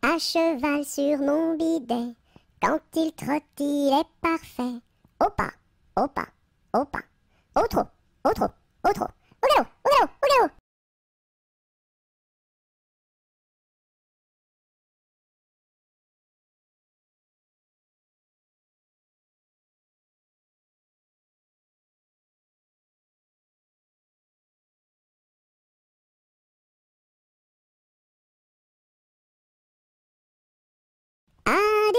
À cheval sur mon bidet, quand il trotte, il est parfait. Au pas, au pas, au pas, au trot, au trot, au trot, au galop, au galop, au galop. Ah,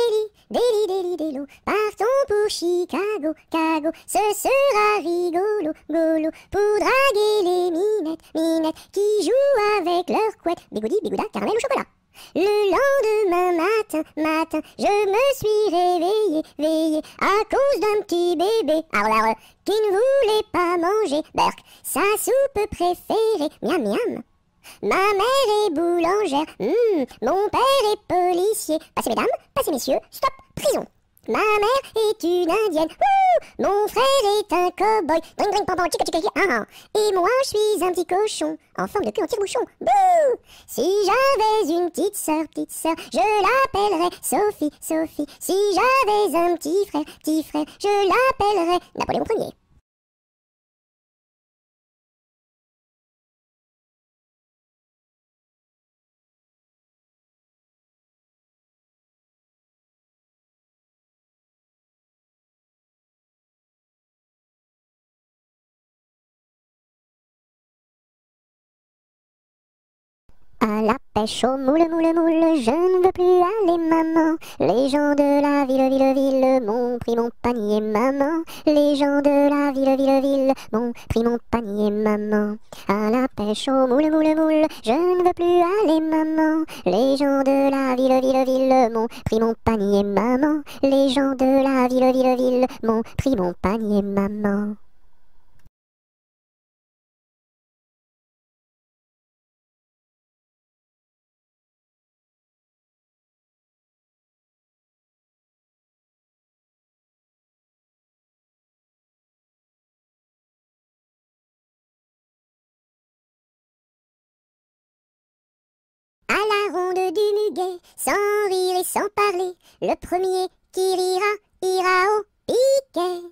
délo, partons pour Chicago, Cago, ce sera rigolo, golo, pour draguer les minettes, qui jouent avec leur couette, bigoudi, bigouda, caramel ou chocolat. Le lendemain matin, je me suis réveillé, à cause d'un petit bébé, qui ne voulait pas manger, Berk, sa soupe préférée, miam miam. Ma mère est boulangère, mon père est policier. Passez mesdames, passez messieurs, stop, prison. Ma mère est une indienne, mon frère est un cow-boy, dring dring pam pam, chica chica chica, et moi je suis un petit cochon, en forme de cul en tire-bouchon, bouh. Si j'avais une petite sœur, je l'appellerais Sophie, Sophie. Si j'avais un petit frère, je l'appellerais Napoléon Ier. À la pêche au moule, je ne veux plus aller, maman. Les gens de la ville m'ont pris mon panier, maman. Les gens de la ville m'ont pris mon panier, maman. À la pêche au moule, je ne veux plus aller, maman. Les gens de la ville m'ont pris mon panier, maman. Les gens de la ville m'ont pris mon panier, maman. À la ronde du muguet, sans rire et sans parler, le premier qui rira, ira au piquet.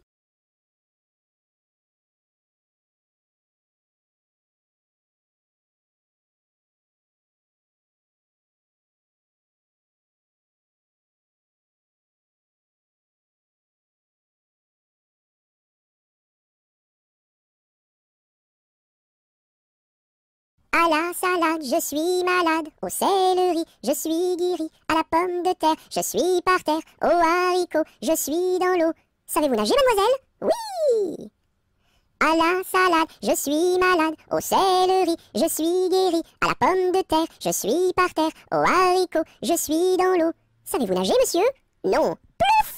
À la salade, je suis malade. Au céleri, je suis guéri. À la pomme de terre, je suis par terre. Au haricot, je suis dans l'eau. Savez-vous nager, mademoiselle? Oui! À la salade, je suis malade. Au céleri, je suis guéri. À la pomme de terre, je suis par terre. Au haricot, je suis dans l'eau. Savez-vous nager, monsieur? Non. Plouf!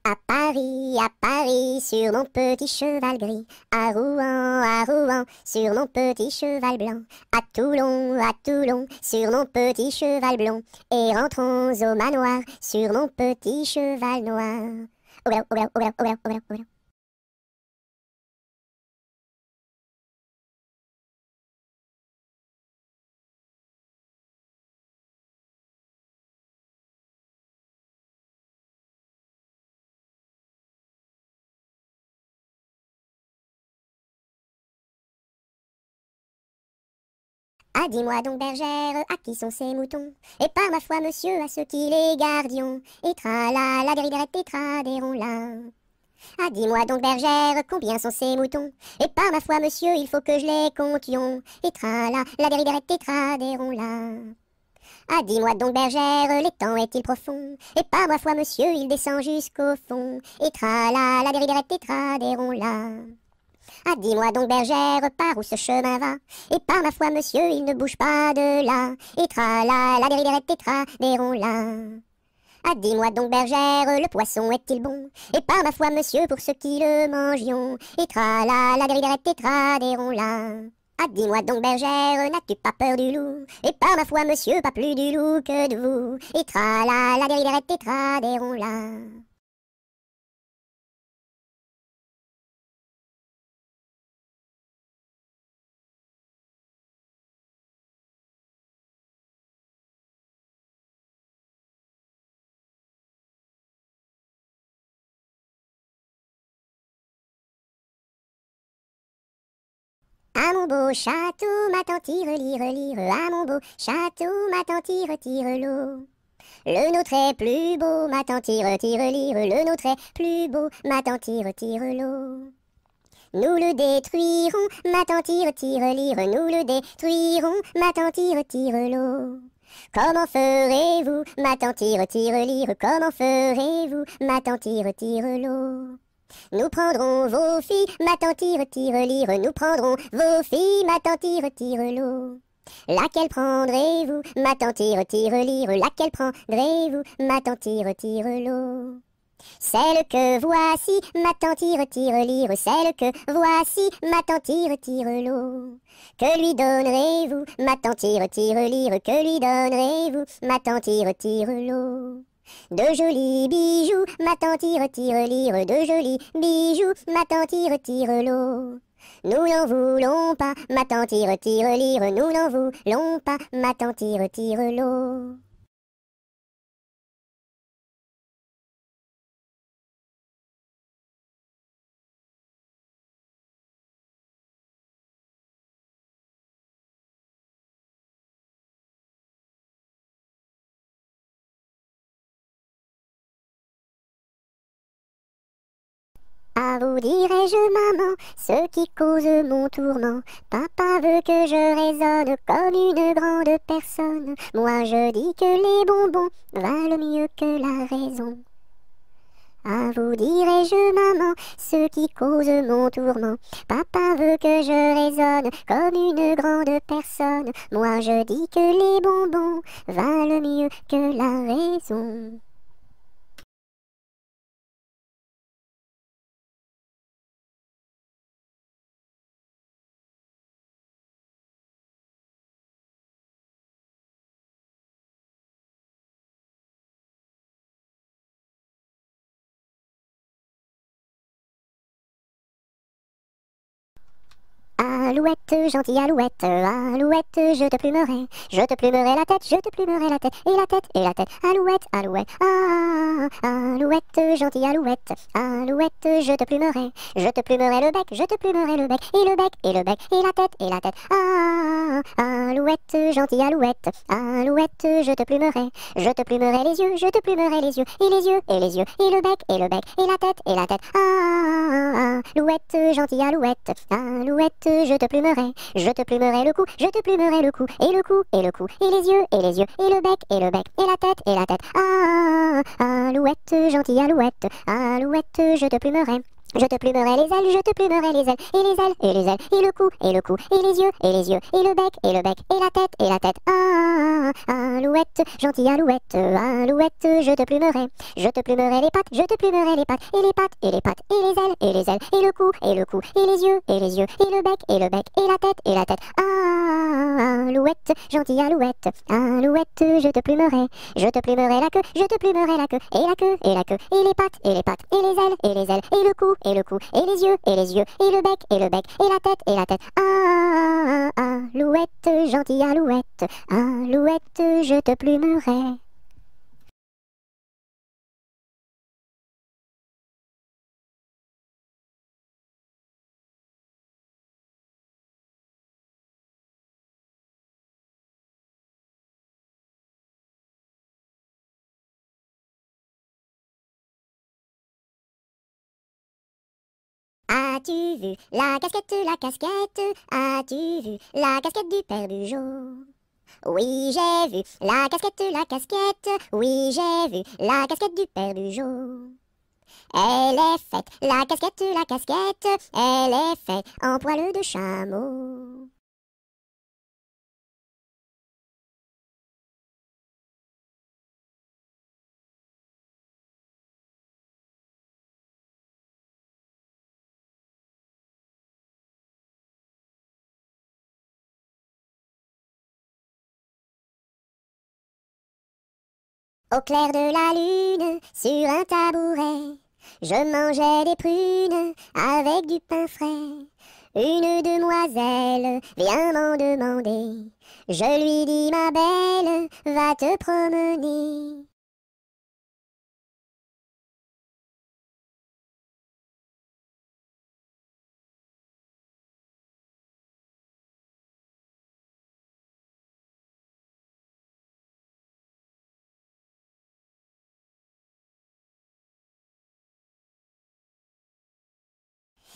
À Paris, sur mon petit cheval gris. À Rouen, sur mon petit cheval blanc. À Toulon, sur mon petit cheval blond. Et rentrons au manoir, sur mon petit cheval noir. Au galop, au galop, au galop, au galop, au galop, au galop. Ah, dis-moi donc, bergère, à qui sont ces moutons? Et par ma foi, monsieur, à ceux qui les gardions. Et tra-la, la dériderette, et tra-déron-la. Ah, dis-moi donc, bergère, combien sont ces moutons? Et par ma foi, monsieur, il faut que je les comptions. Et tra-la, la dériderette, et tra-déron-la. Ah, dis-moi donc, bergère, l'étang est-il profond? Et par ma foi, monsieur, il descend jusqu'au fond. Et tra-la, la dériderette, et tra-déron-la. Ah, dis-moi donc, bergère, par où ce chemin va? Et par ma foi, monsieur, il ne bouge pas de là. Et tra la, la dériderette, et tra, déron là. Ah, dis-moi donc, bergère, le poisson est-il bon? Et par ma foi, monsieur, pour ceux qui le mangions, et tra la la dériderette et tra là. Ah, dis-moi donc, bergère, n'as-tu pas peur du loup? Et par ma foi, monsieur, pas plus du loup que de vous, et tra la la dériderette et tra là. À mon beau château, ma tante tire, lire, lire, à mon beau château, ma tante tire, tire l'eau. Le nôtre est plus beau, ma tante tire, tire, lire, le nôtre est plus beau, ma tante tire, tire l'eau. Nous le détruirons, ma tante tire, tire, lire, nous le détruirons, ma tante tire, tire l'eau. Comment ferez-vous, ma tante tire, tire, lire, comment ferez-vous, ma tante tire, tire l'eau. Nous prendrons vos filles, ma tante tire, tire, lire, nous prendrons vos filles, ma tante tire, tire l'eau. Laquelle prendrez-vous, ma tante tire, tire, lire, laquelle prendrez-vous, ma tante tire, tire l'eau. Celle que voici, ma tante tire, tire, lire, celle que voici, ma tante tire, tire l'eau. Que lui donnerez-vous, ma tante tire, tire, lire, que lui donnerez-vous, ma tante tire, tire l'eau. De jolis bijoux, ma tante tire, tire, lire, de jolis bijoux, ma tante tire, tire l'eau. Nous n'en voulons pas, ma tante tire, tire, lire, nous n'en voulons pas, ma tante tire, tire l'eau. À vous dirai-je, maman, ce qui cause mon tourment. Papa veut que je raisonne comme une grande personne. Moi je dis que les bonbons valent mieux que la raison. À vous dirai-je, maman, ce qui cause mon tourment. Papa veut que je raisonne comme une grande personne. Moi je dis que les bonbons valent mieux que la raison. Alouette, gentille alouette, alouette, je te plumerai la tête, je te plumerai la tête, et la tête, alouette, alouette, ah, alouette, gentille alouette, alouette, je te plumerai le bec, je te plumerai le bec, et le bec, et le bec, et la tête, ah, alouette, gentille alouette, alouette, je te plumerai les yeux, je te plumerai les yeux, et les yeux, et les yeux, et le bec, et le bec, et la tête, ah, alouette, gentille alouette, alouette, je te plumerai le cou, je te plumerai le cou, et le cou, et le cou, et les yeux, et les yeux, et le bec, et la tête, ah, alouette, gentille alouette, alouette, je te plumerai les ailes, je te plumerai les ailes, et les ailes, et les ailes, et le cou, et le cou, et les yeux, et les yeux, et le bec, et la tête, ah, alouette, gentille alouette, alouette, je te plumerai les pattes, je te plumerai les pattes, et les pattes, et les pattes, et les ailes, et les ailes, et le cou, et le cou, et les yeux, et les yeux, et le bec, et la tête, ah, alouette, gentille alouette, alouette, je te plumerai la queue, je te plumerai la queue, et la queue, et la queue, et les pattes, et les pattes, et les ailes, et les ailes, et le cou, et le cou, et les yeux, et les yeux, et le bec, et la tête, ah, alouette, gentille alouette, alouette, je te plumerai. As-tu vu la casquette, la casquette? As-tu vu la casquette du père Bugeaud? Oui, j'ai vu la casquette, la casquette. Oui, j'ai vu la casquette du père Bugeaud. Elle est faite, la casquette, elle est faite en poil de chameau. Au clair de la lune, sur un tabouret, je mangeais des prunes avec du pain frais. Une demoiselle vient m'en demander. Je lui dis, ma belle, va te promener.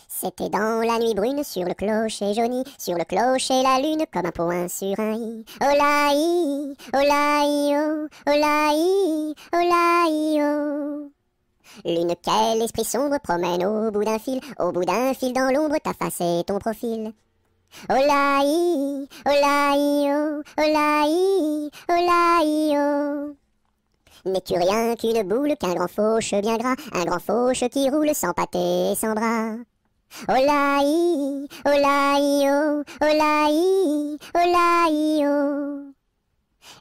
C'était dans la nuit brune, sur le clocher jauni, sur le clocher la lune, comme un point sur un i. Olaï, olaï, oh, olaï, olaï, oh. Lune, quel esprit sombre promène au bout d'un fil dans l'ombre, ta face et ton profil. Olaï, olaï, oh, olaï, olaï, oh. N'es-tu rien qu'une boule, qu'un grand fauche bien gras, un grand fauche qui roule sans pâté et sans bras? Olaï, olaï, oh, olaï, olaï, oh.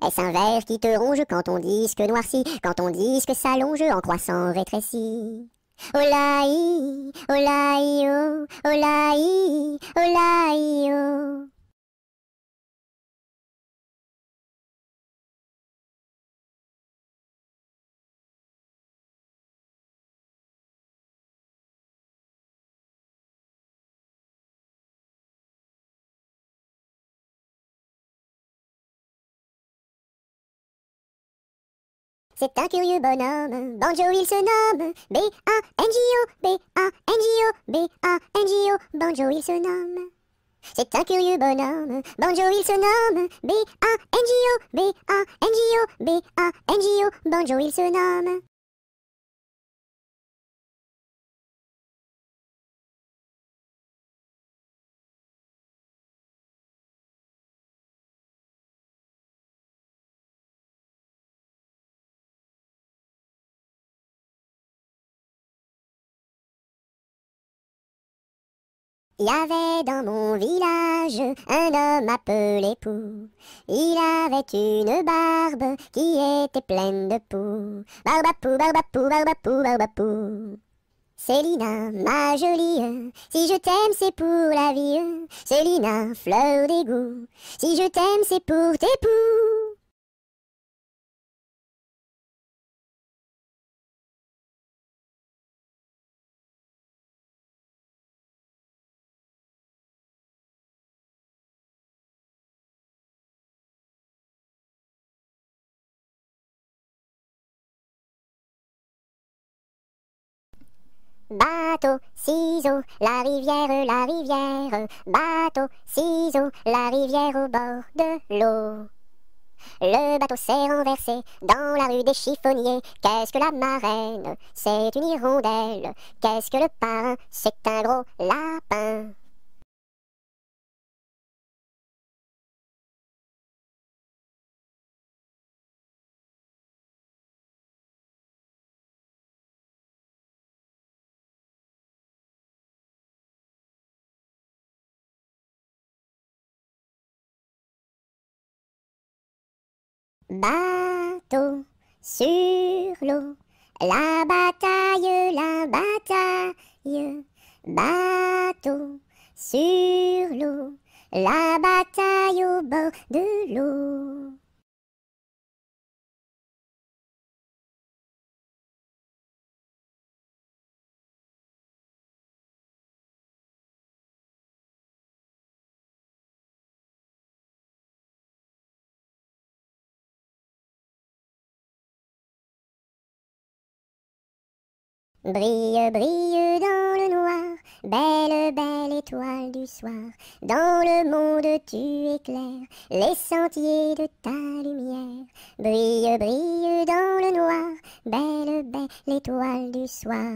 Est-ce un ver qui te ronge quand ton disque noircit, quand ton disque s'allonge en croissant rétréci? Olaï, olaï, oh, olaï, olaï, oh. C'est un curieux bonhomme, Banjo il se nomme, B-A-N-J-O, B-A-N-J-O, B-A-N-J-O, Banjo il se nomme. C'est un curieux bonhomme, Banjo il se nomme, B-A-N-J-O, B-A-N-J-O, B-A-N-J-O, Banjo il se nomme. Il y avait dans mon village un homme appelé Pou. Il avait une barbe qui était pleine de poux. Barbapou, barbapou, barbapou, barbapou. Célina, ma jolie, si je t'aime c'est pour la vie. Célina, fleur d'égout, si je t'aime c'est pour tes poux. Bateau, ciseaux, la rivière, bateau, ciseaux, la rivière au bord de l'eau. Le bateau s'est renversé dans la rue des chiffonniers. Qu'est-ce que la marraine? C'est une hirondelle. Qu'est-ce que le parrain? C'est un gros lapin. Bateau sur l'eau, la bataille. Bateau sur l'eau, la bataille au bord de l'eau. Brille, brille dans le noir, belle, belle étoile du soir. Dans le monde tu éclaires les sentiers de ta lumière. Brille, brille dans le noir, belle, belle étoile du soir.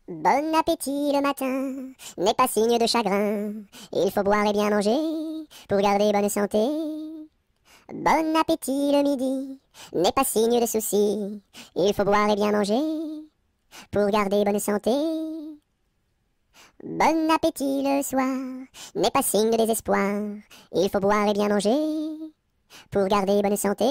Bon appétit le matin n'est pas signe de chagrin. Il faut boire et bien manger pour garder bonne santé. Bon appétit le midi, n'est pas signe de souci, il faut boire et bien manger, pour garder bonne santé. Bon appétit le soir, n'est pas signe de désespoir, il faut boire et bien manger, pour garder bonne santé.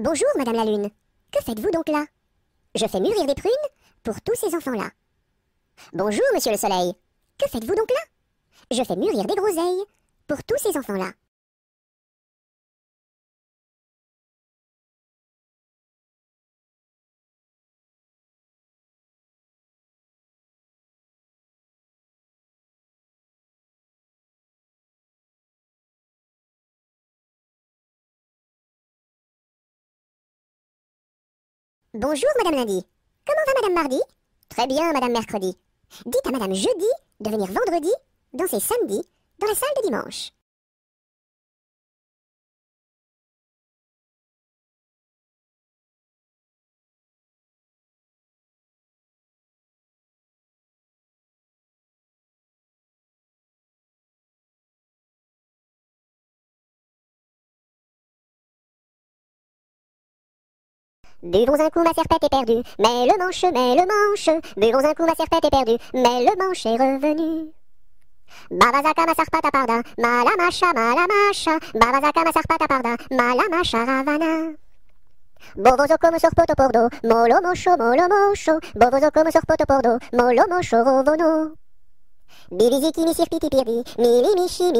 Bonjour, Madame la Lune. Que faites-vous donc là? Je fais mûrir des prunes pour tous ces enfants-là. Bonjour, Monsieur le Soleil. Que faites-vous donc là? Je fais mûrir des groseilles pour tous ces enfants-là. Bonjour, Madame Lundi. Comment va Madame Mardi? Très bien, Madame Mercredi. Dites à Madame Jeudi de venir vendredi, danser samedi, dans la salle de dimanche. Buvons un coup, ma serpette est perdue, mais le manche, Buvons un coup, ma serpette est perdue, mais le manche est revenu. Babazaka ma sarpata parda, malamasha, Babazaka ma sarpata parda, malamasha ravana. Bovozo come sorpoto pordo, molo mosho, Bovozo come sorpoto pordo, molo mosho rovono. Biliziki mi sirpiti pirdi, mili mishi,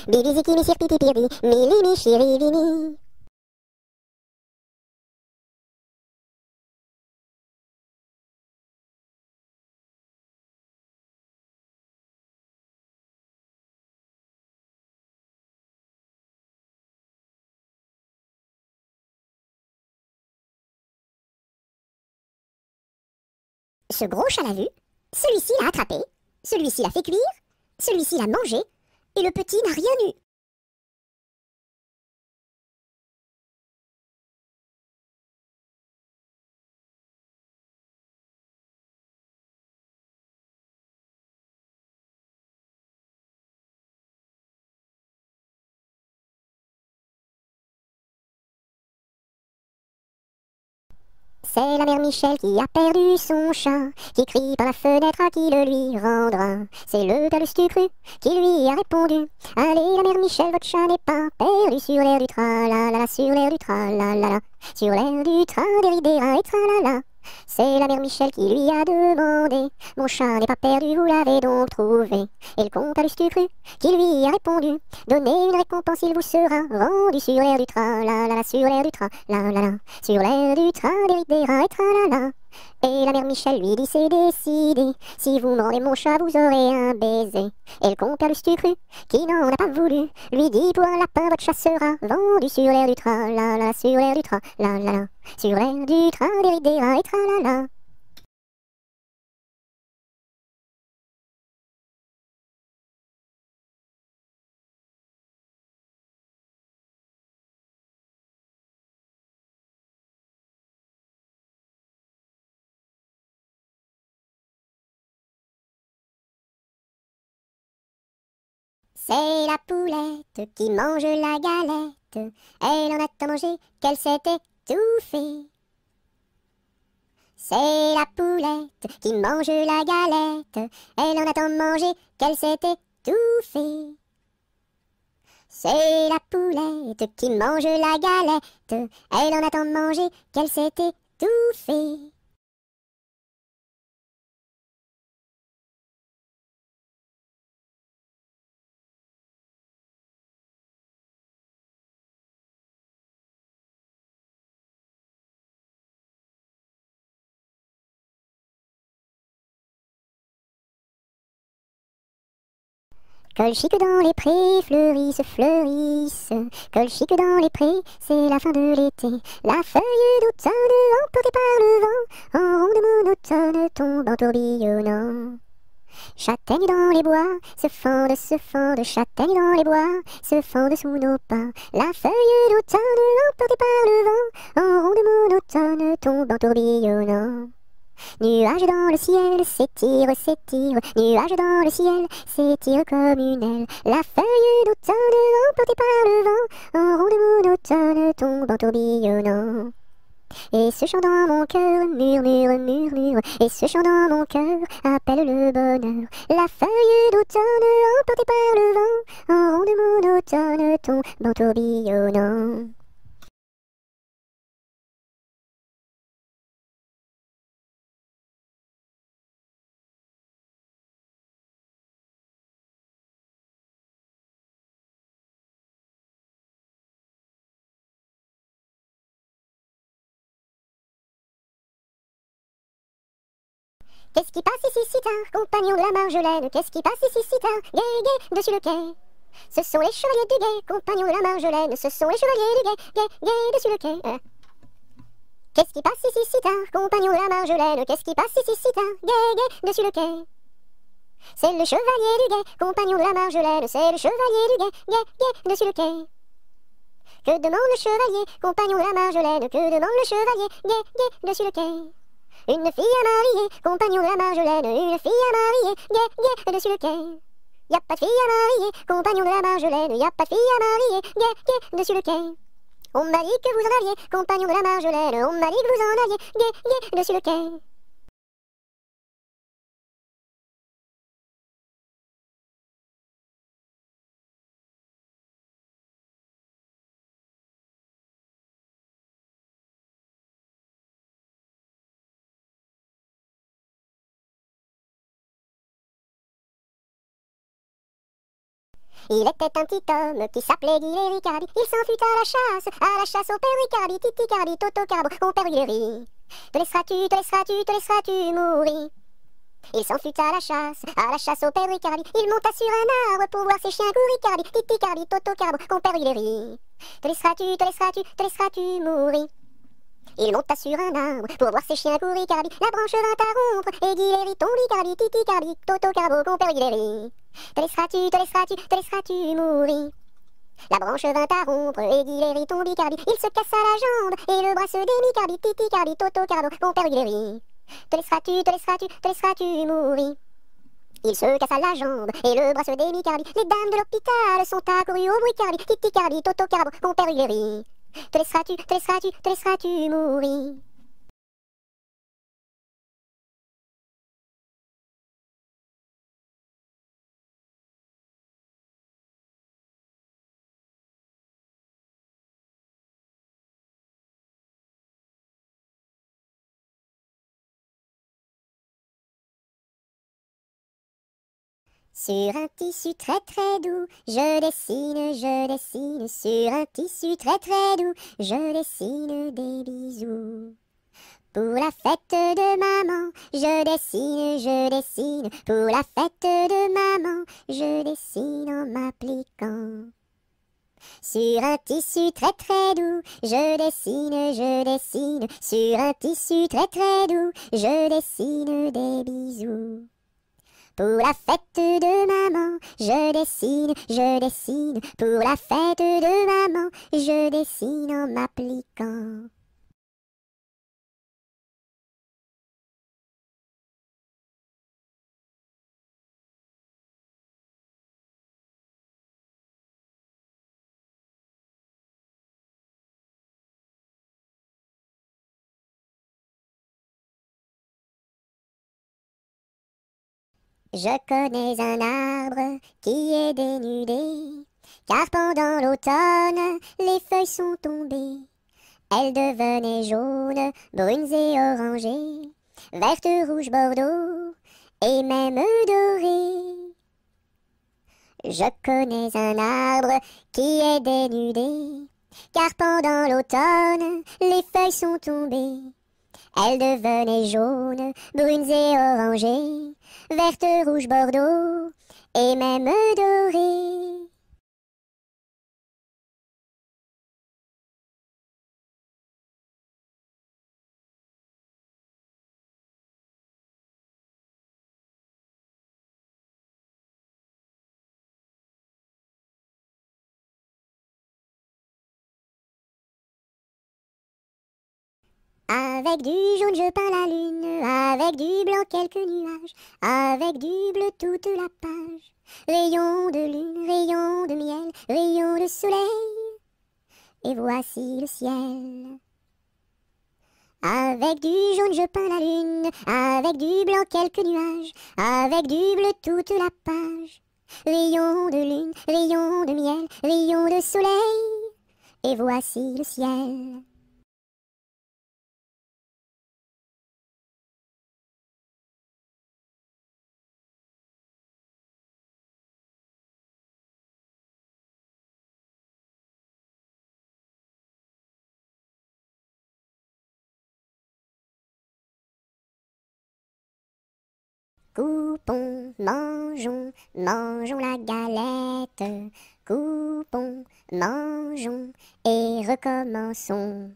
Biliziki mi sirpiti pirdi, mili mishi rivini. Ce gros chat l'a vu, celui-ci l'a attrapé, celui-ci l'a fait cuire, celui-ci l'a mangé, et le petit n'a rien eu. C'est la mère Michel qui a perdu son chat, qui crie par la fenêtre à qui le lui rendra. C'est le père Lustucru qui lui a répondu: allez, la mère Michel, votre chat n'est pas perdu sur l'air du tra-la-la-la, sur l'air du tra-la-la-la, sur l'air du tra-des-ri-des-ra et tra-la-la. C'est la mère Michel qui lui a demandé: mon chat n'est pas perdu, vous l'avez donc trouvé? Et le comte Lustucru qui lui a répondu: donnez une récompense, il vous sera rendu sur l'air du tra-la-la-la, sur l'air du tra-la-la-la, sur l'air du tra-des-ri-des-ra et tra-la-la. Et la mère Michel lui dit: c'est décidé, si vous me rendez mon chat, vous aurez un baiser. Et le compère Lustucru, qui n'en a pas voulu, lui dit: pour un lapin, votre chat sera vendu sur l'air du tra-la-la, sur l'air du tra-la-la-la, sur l'air du tra-des-ri-des-ra et tra-la-la. C'est la poulette qui mange la galette, elle en a tant mangé qu'elle s'est étouffée. C'est la poulette qui mange la galette, elle en a tant mangé qu'elle s'est étouffée. C'est la poulette qui mange la galette, elle en a tant mangé qu'elle s'est étouffée. Colchique dans les prés, fleurissent, fleurissent. Colchique dans les prés, c'est la fin de l'été. La feuille d'automne, emportée par le vent, en ronde monotone, tombe en tourbillonnant. Châtaignes dans les bois, se fendent, châtaignes dans les bois, se fendent sous nos pas. La feuille d'automne, emportée par le vent, en ronde monotone, tombe en tourbillonnant. Nuages dans le ciel, s'étire, s'étire, nuages dans le ciel, s'étire comme une aile. La feuille d'automne, emportée par le vent, en ronde monotone, tombe en tourbillonnant. Et ce chant dans mon cœur murmure, murmure, et ce chant dans mon cœur appelle le bonheur. La feuille d'automne, emportée par le vent, en ronde monotone, tombe en tourbillonnant. Qu'est-ce qui passe ici si tard, compagnon de la Marjolaine? Qu'est-ce qui passe ici si tard, gai, gai, dessus le quai? Ce sont les chevaliers du guet, compagnons de la Marjolaine. Ce sont les chevaliers du guet, gai, gai, dessus le quai. Qu'est-ce qui passe ici si tard, compagnons de la Marjolaine? Qu'est-ce qui passe ici si tard, gai, gai, dessus le quai? C'est le chevalier du guet, compagnon de la Marjolaine. C'est le chevalier du guet, gai, gai, dessus le quai. Que demande le chevalier, compagnon de la Marjolaine? Que demande le chevalier, gai, gai, dessus le quai? Une fille à marier, compagnon de la Marjolaine. Une fille à marier, gai, gai, dessus le quai. Y'a pas de fille à marier, compagnon de la Marjolaine. Y'a pas de fille à marier, gai, gai, dessus le quai. On m'a dit que vous en aviez, compagnon de la Marjolaine. On m'a dit que vous en aviez, gai, gai, dessus le quai. Il était un petit homme qui s'appelait Guy Ricardi. Il s'en fut à la chasse au père Ricardi, Titi Cardi, Toto Carbo, mon père Guéry. Te laisseras-tu mourir? Il s'en fut à la chasse au père Ricardi. Il monta sur un arbre pour voir ses chiens courir, Ricardi, Titi Cardi, Toto Carbo, mon père Guéry. Te laisseras-tu mourir? Il monta sur un arbre pour voir ses chiens courir, Ricardi. La branche vint à rompre et Guy tombe, Ricardi, Titi Cardi, Toto Carbo, mon père Guéry. Te laisseras-tu mourir? La branche vint à rompre et Guy tombe, Ricardi. Il se cassa la jambe et le bras se démit, Cardi, Titi Cardi, Toto Carbo, mon père Guéry. Te laisseras-tu mourir? Il se cassa la jambe et le bras se démit, Cardi. Les dames de l'hôpital sont accourues au bruit, Cardi, Titi Cardi, Toto Carbo, mon père Guéry. Te laisseras-tu mourir? Sur un tissu très très doux, je dessine, sur un tissu très très doux, je dessine des bisous. Pour la fête de maman, je dessine, pour la fête de maman, je dessine en m'appliquant. Sur un tissu très très doux, je dessine, sur un tissu très très doux, je dessine des bisous. Pour la fête de maman, je dessine, pour la fête de maman, je dessine en m'appliquant. Je connais un arbre qui est dénudé, car pendant l'automne, les feuilles sont tombées. Elles devenaient jaunes, brunes et orangées, vertes, rouges, bordeaux, et même dorées. Je connais un arbre qui est dénudé, car pendant l'automne, les feuilles sont tombées. Elles devenaient jaunes, brunes et orangées, vertes, rouges, bordeaux, et même doré. Avec du jaune je peins la lune, avec du blanc quelques nuages, avec du bleu toute la page. Rayons de lune, rayons de miel, rayons de soleil, et voici le ciel. Avec du jaune je peins la lune, avec du blanc quelques nuages, avec du bleu toute la page. Rayons de lune, rayons de miel, rayons de soleil, et voici le ciel. Coupons, mangeons, mangeons la galette. Coupons, mangeons et recommençons.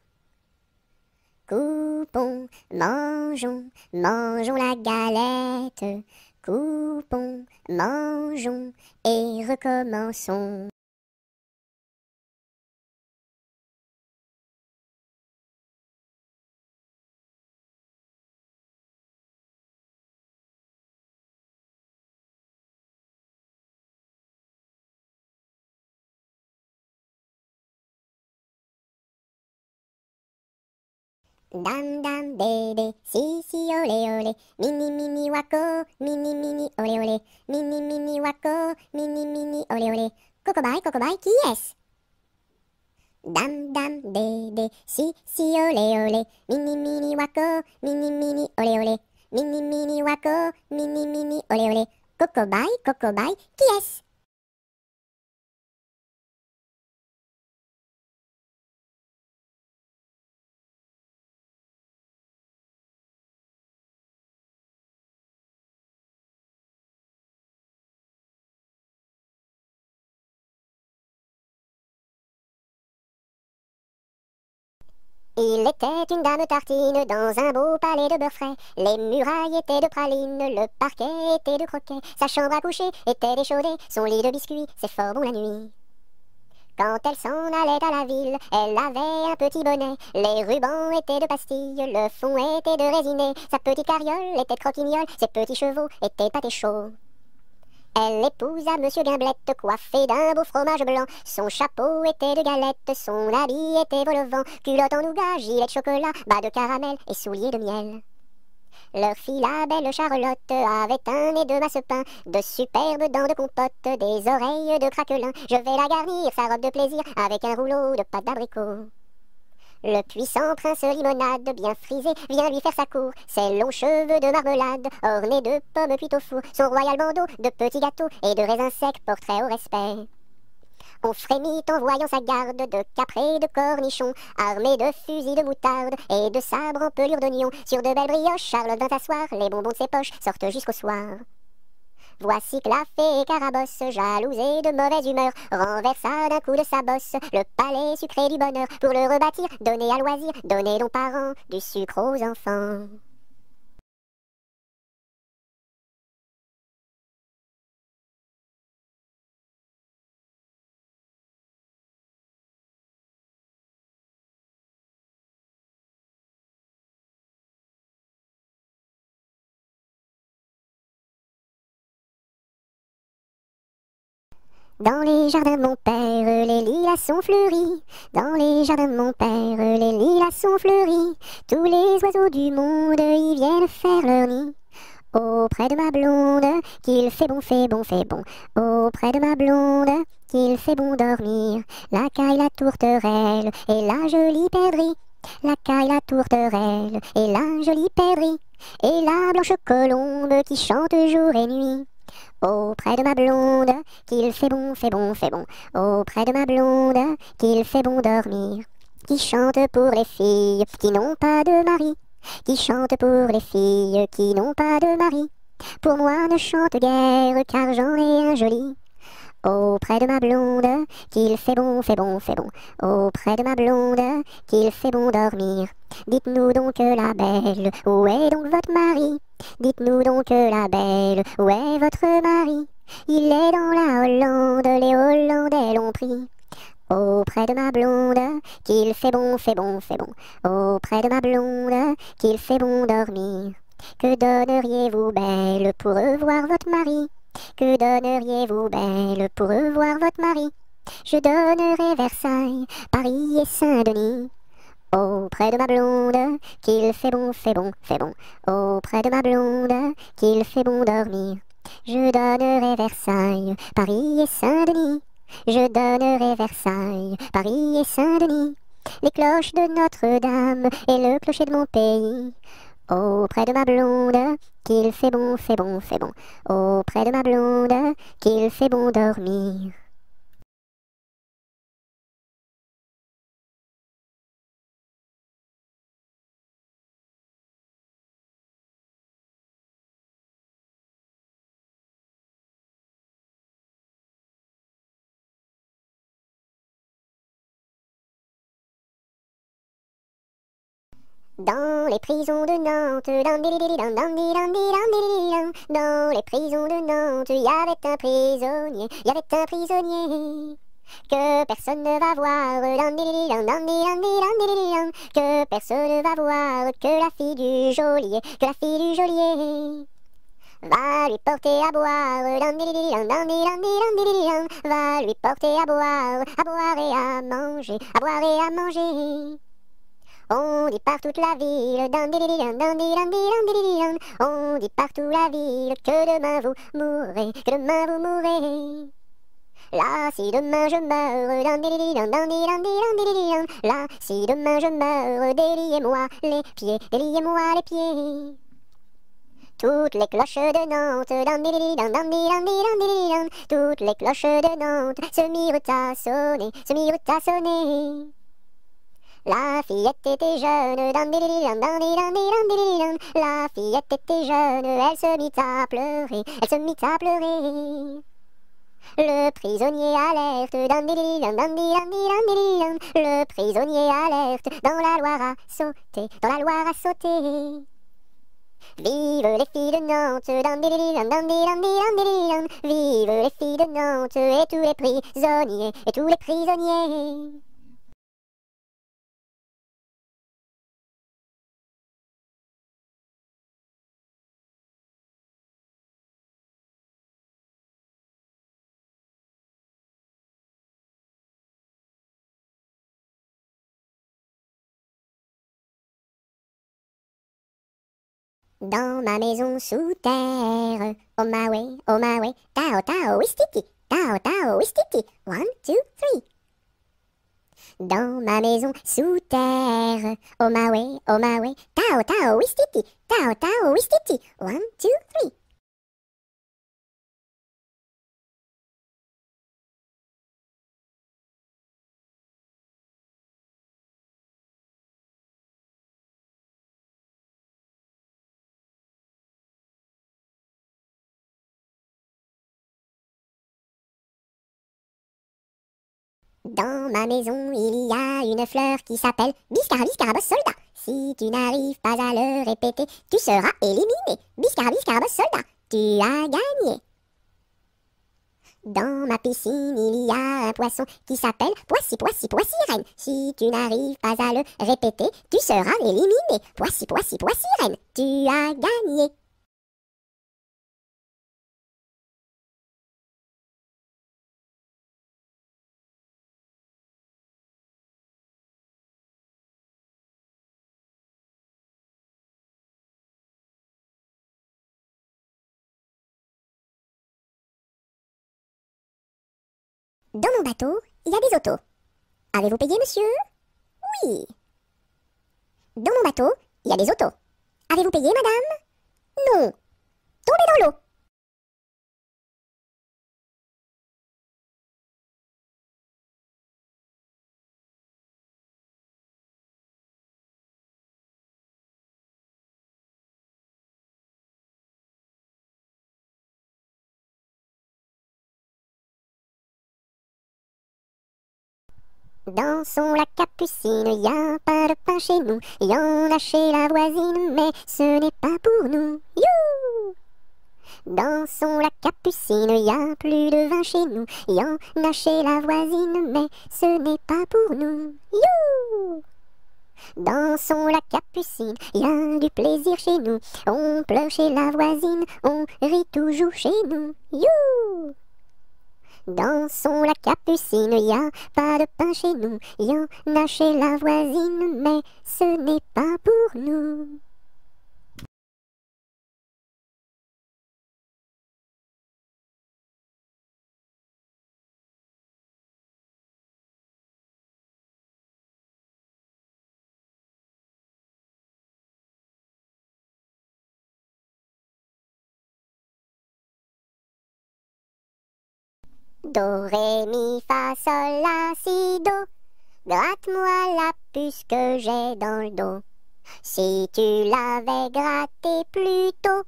Coupons, mangeons, mangeons la galette. Coupons, mangeons et recommençons. Dam dam bébé, si si olé olé, mini mini wako, mini olé olé, mini wako, mini olé olé. Cocobaye, qui est-ce? Dam dam bébé, si si olé olé, mini wako, mini olé olé, mini wako, mini olé olé. Cocobaye, qui est-ce? Il était une dame tartine dans un beau palais de beurre frais. Les murailles étaient de pralines, le parquet était de croquets. Sa chambre à coucher était d'échaudée, son lit de biscuits, c'est fort bon la nuit. Quand elle s'en allait à la ville, elle avait un petit bonnet. Les rubans étaient de pastilles, le fond était de résiné. Sa petite carriole était de croquignole, ses petits chevaux étaient pâtés chauds. Elle épousa Monsieur Gimblette, coiffé d'un beau fromage blanc. Son chapeau était de galette, son habit était vol au vent. Culotte en nougat, gilet de chocolat, bas de caramel et souliers de miel. Leur fille, la belle Charlotte, avait un nez de masse-pain, de superbes dents de compote, des oreilles de craquelin. Je vais la garnir, sa robe de plaisir, avec un rouleau de pâte d'abricot. Le puissant prince limonade, bien frisé, vient lui faire sa cour. Ses longs cheveux de marmelade, ornés de pommes cuites au four. Son royal bandeau de petits gâteaux et de raisins secs portrait au respect. On frémit en voyant sa garde de caprés de cornichons, armés de fusils de moutarde et de sabres en pelure d'oignon. Sur de belles brioches, Charlotte vint s'asseoir, les bonbons de ses poches sortent jusqu'au soir. Voici que la fée Carabosse, jalousée de mauvaise humeur, renversa d'un coup de sa bosse le palais sucré du bonheur. Pour le rebâtir, donner à loisir, donner aux parents du sucre aux enfants. Dans les jardins de mon père, les lilas sont fleuris. Dans les jardins de mon père, les lilas sont fleuris. Tous les oiseaux du monde y viennent faire leur nid. Auprès de ma blonde, qu'il fait bon, fait bon, fait bon. Auprès de ma blonde, qu'il fait bon dormir. La caille, la tourterelle et la jolie perdrix. La caille, la tourterelle et la jolie perdrix. Et la blanche colombe qui chante jour et nuit. Auprès de ma blonde, qu'il fait bon, fait bon, fait bon. Auprès de ma blonde, qu'il fait bon dormir. Qui chante pour les filles qui n'ont pas de mari. Qui chante pour les filles qui n'ont pas de mari. Pour moi ne chante guère, car j'en ai un joli. Auprès de ma blonde, qu'il fait bon, fait bon, fait bon. Auprès de ma blonde, qu'il fait bon dormir. Dites-nous donc la belle, où est donc votre mari? Dites-nous donc la belle, où est votre mari? Il est dans la Hollande, les Hollandais l'ont pris. Auprès de ma blonde, qu'il fait bon, fait bon, fait bon. Auprès de ma blonde, qu'il fait bon dormir. Que donneriez-vous, belle, pour revoir votre mari? Que donneriez-vous, belle, pour revoir votre mari? Je donnerais Versailles, Paris et Saint-Denis. Auprès de ma blonde, qu'il fait bon, fait bon, fait bon. Auprès de ma blonde, qu'il fait bon dormir. Je donnerai Versailles, Paris et Saint-Denis. Je donnerai Versailles, Paris et Saint-Denis. Les cloches de Notre-Dame et le clocher de mon pays. Auprès de ma blonde, qu'il fait bon, fait bon, fait bon. Auprès de ma blonde, qu'il fait bon dormir. Dans les prisons de Nantes, dans les prisons de Nantes, il y avait un prisonnier, il y avait un prisonnier que personne ne va voir, que personne ne va voir, que la fille du geôlier, que la fille du geôlier va lui porter à boire, va lui porter à boire et à manger, à boire et à manger. On dit par toute la ville, on dit partout la ville que demain vous mourrez, que demain vous mourrez. Là, si demain je meurs, là, si demain je meurs, déliez-moi les pieds, déliez-moi les pieds. Toutes les cloches de Nantes, toutes les cloches de Nantes se mirent à sonner, se mirent à sonner. La fillette était jeune, la fillette était jeune, elle se mit à pleurer, elle se mit à pleurer. Le prisonnier alerte, le prisonnier alerte, dans la Loire à sauter, dans la Loire à sauter. Vive les filles de Nantes, vive les filles de Nantes, et tous les prisonniers, et tous les prisonniers. Dans ma maison sous terre, oh my way, tao tao wistiti, tao tao wistiti, 1, 2, 3. Dans ma maison sous terre, oh my way, tao tao wistiti, tao tao wistiti, 1, 2, 3. Dans ma maison, il y a une fleur qui s'appelle Biscarabis soldat. Si tu n'arrives pas à le répéter, tu seras éliminé. Biscarabis soldat, tu as gagné. Dans ma piscine, il y a un poisson qui s'appelle Poissy reine. Si tu n'arrives pas à le répéter, tu seras éliminé. Poissy reine, tu as gagné. Dans mon bateau, il y a des autos. Avez-vous payé, monsieur? Oui. Dans mon bateau, il y a des autos. Avez-vous payé, madame? Non. Tombez dans l'eau. Dansons la capucine, y a pas de pain chez nous, y en a chez la voisine, mais ce n'est pas pour nous. You! Dansons la capucine, y a plus de vin chez nous, y en a chez la voisine, mais ce n'est pas pour nous. You! Dansons la capucine, y a du plaisir chez nous, on pleure chez la voisine, on rit toujours chez nous. You! Dansons la capucine, y a pas de pain chez nous, y en a chez la voisine, mais ce n'est pas pour nous. Do, ré, mi, fa, sol, la, si, do. Gratte-moi la puce que j'ai dans le dos. Si tu l'avais grattée plus tôt,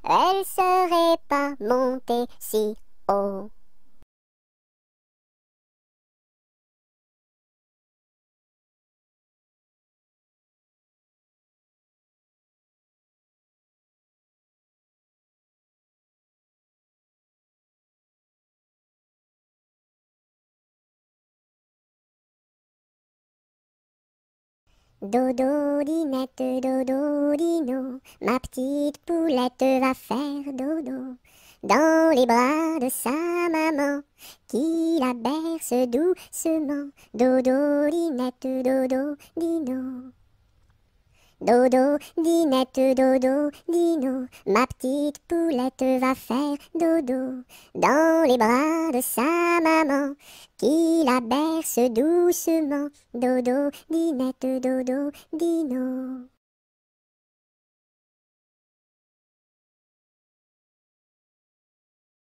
elle serait pas montée si haut. Dodo, dinette, dodo, dino, ma petite poulette va faire dodo dans les bras de sa maman qui la berce doucement. Dodo, dinette, dodo, dino. Dodo, dinette, dodo, dino, ma petite poulette va faire dodo dans les bras de sa maman qui la berce doucement. Dodo, dinette, dodo, dino.